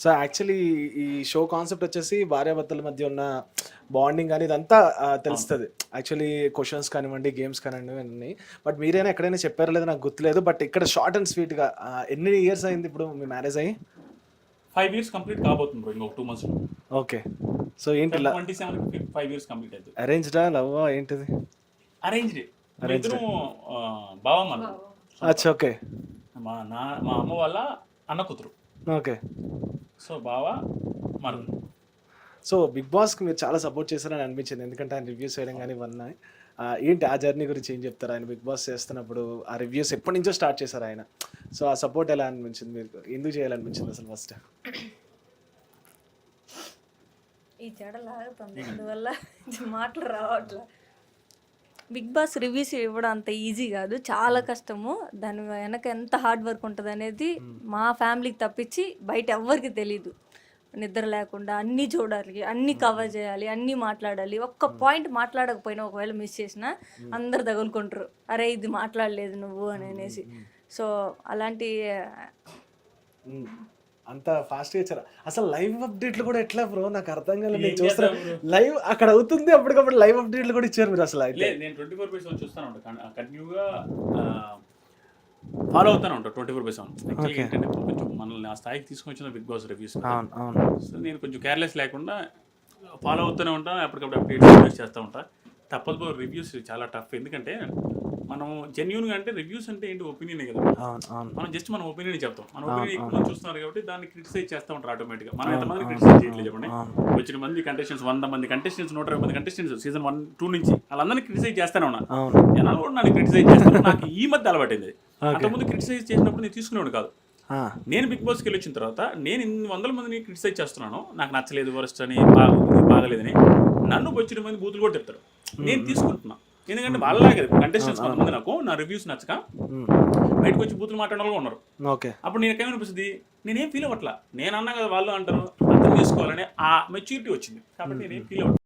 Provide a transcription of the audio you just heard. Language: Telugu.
సో యాక్చువల్లీ ఈ షో కాన్సెప్ట్ వచ్చేసి భార్యాభర్తల మధ్య ఉన్న బాండింగ్ అని ఇదంతా తెలుస్తుంది యాక్చువల్లీ క్వశ్చన్స్ కానివ్వండి గేమ్స్ కానివ్వండి అన్నీ. బట్ మీరైనా ఎక్కడైనా చెప్పారో లేదో నాకు గుర్తులేదు. బట్ ఇక్కడ షార్ట్ అండ్ స్వీట్గా ఎన్ని ఇయర్స్ అయింది ఇప్పుడు మీ మ్యారేజ్ అయ్యి? 5 years కంప్లీట్ కాబోతుంది బ్రో, ఇంకొక 2 months. ఓకే. సో ఏంటి 27 5 years కంప్లీట్ అవుతుంది. అరేంజ్డా లవ్వా ఏంటిది? అరేంజ్డ్. ఇద్దరు బావ మన. అచ్చా ఓకే. మా అమ్మ వాళ్ళ అన్న కూతురు. ఓకే. సో బావ మన. సో బిగ్ బాస్కి మీరు చాలా సపోర్ట్ చేశారని అనిపించింది, ఎందుకంటే ఆయన రివ్యూస్ చేయడం కానీ ఇవన్నీ. ఏంటి ఆ జర్నీ గురించి ఏం చెప్తారు? ఆయన బిగ్ బాస్ చేస్తున్నప్పుడు ఆ రివ్యూస్ ఎప్పటి నుంచో స్టార్ట్ చేశారు ఆయన. సో ఆ సపోర్ట్ ఎలా అనిపించింది మీకు? ఎందుకు చేయాలనిపించింది అసలు ఫస్ట్? ఈ చెడ లాగుతుంది, అందువల్ల మాటలు రావట్లా. బిగ్ బాస్ రివ్యూస్ ఇవ్వడం అంత ఈజీ కాదు, చాలా కష్టము. దాని వెనక ఎంత హార్డ్ వర్క్ ఉంటుంది అనేది మా ఫ్యామిలీకి తప్పించి బయట ఎవ్వరికి తెలీదు. నిద్ర లేకుండా అన్నీ చూడాలి, అన్నీ కవర్ చేయాలి, అన్నీ మాట్లాడాలి. ఒక్క పాయింట్ మాట్లాడకపోయినా ఒకవేళ మిస్ చేసినా అందరు తగులుకుంటారు, అరే ఇది మాట్లాడలేదు నువ్వు అని అనేసి. సో అలాంటి అంత ఫాస్ట్గా ఇచ్చారా? అసలు లైవ్ అప్డేట్లు కూడా ఎట్లా బ్రో? నాకు అర్థం కాలేదు. నేను చూస్తున్నా లైవ్ అక్కడ అవుతుంది, అప్పటికప్పుడు లైవ్ అప్డేట్లు కూడా ఇచ్చారు మీరు అసలు. అయితే నేను 24/7 చూస్తాను ఉంటాను, కంటిన్యూగా ఫాలో అవుతాను ఉంటాను 24/7. యాక్చువల్లీ ఏంటంటే కొంచెం మనల్ని ఆ స్థాయికి తీసుకొని వచ్చిన బిగ్ బాస్ రివ్యూస్. సో నేను కొంచెం కేర్లెస్ లేకుండా ఫాలో అవుతూనే ఉంటాను, అప్పటికప్పుడు అప్డేట్స్ చేస్తూ ఉంటాను. తప్పదు బ్రో, రివ్యూస్ చాలా టఫ్. ఎందుకంటే మనం జెన్యూన్గా అంటే రివ్యూస్ అంటే ఏంటి, ఒపీనియన్ కదా. మనం జస్ట్ మన ఒపీనియన్ చెప్తాం. మన ఒపీనియన్ ఎక్కువ మంది చూస్తున్నారు కాబట్టి దాన్ని క్రిటిసైజ్ చేస్తూ ఉంటారు ఆటోమేటిక్గా. మనం ఎంతమంది క్రిటిసైజ్ చేయట్లేదు చెప్పండి. వచ్చిన మంది కంటెస్టెంట్స్ 100 మంది కంటెస్టెంట్స్ 120 మంది కంటెస్టెంట్స్ సీజన్ 1, 2 నుంచి వాళ్ళందరినీ క్రిటిసైజ్ చేస్తానే ఉన్నా. జనాలు కూడా నన్ను క్రిటిసైజ్ చేస్తాను. నాకు ఈ మధ్య అలవాటైంది. అంతకుముందు క్రిటిసైజ్ చేసినప్పుడు నేను తీసుకునేవాడు కాదు. నేను బిగ్ బాస్కి వెళ్ళి వచ్చిన తర్వాత నేను ఇన్ని 100 మందిని క్రిటిసైజ్ చేస్తున్నాను, నాకు నచ్చలేదు, వరస్ట్ అని, బాగలేదని. నన్ను వచ్చిన మంది బూతులు కూడా చెప్తారు, నేను తీసుకుంటున్నా. ఎందుకంటే వాళ్ళలాగే కంటెస్టెంట్స్ కొంతమంది నాకు నా రివ్యూస్ నచ్చక బయటకు వచ్చి బూతులు మాట్లాడే వాళ్ళు ఉన్నారు. అప్పుడు నేను ఏమనిపిస్తుంది, నేనేం ఫీల్ అవ్వట్లా. నేను అన్నా కదా వాళ్ళు అంటారు, అర్థం చేసుకోవాలని ఆ మెచ్యూరిటీ వచ్చింది కాబట్టి నేనేం ఫీల్ అవ్వట్లేదు.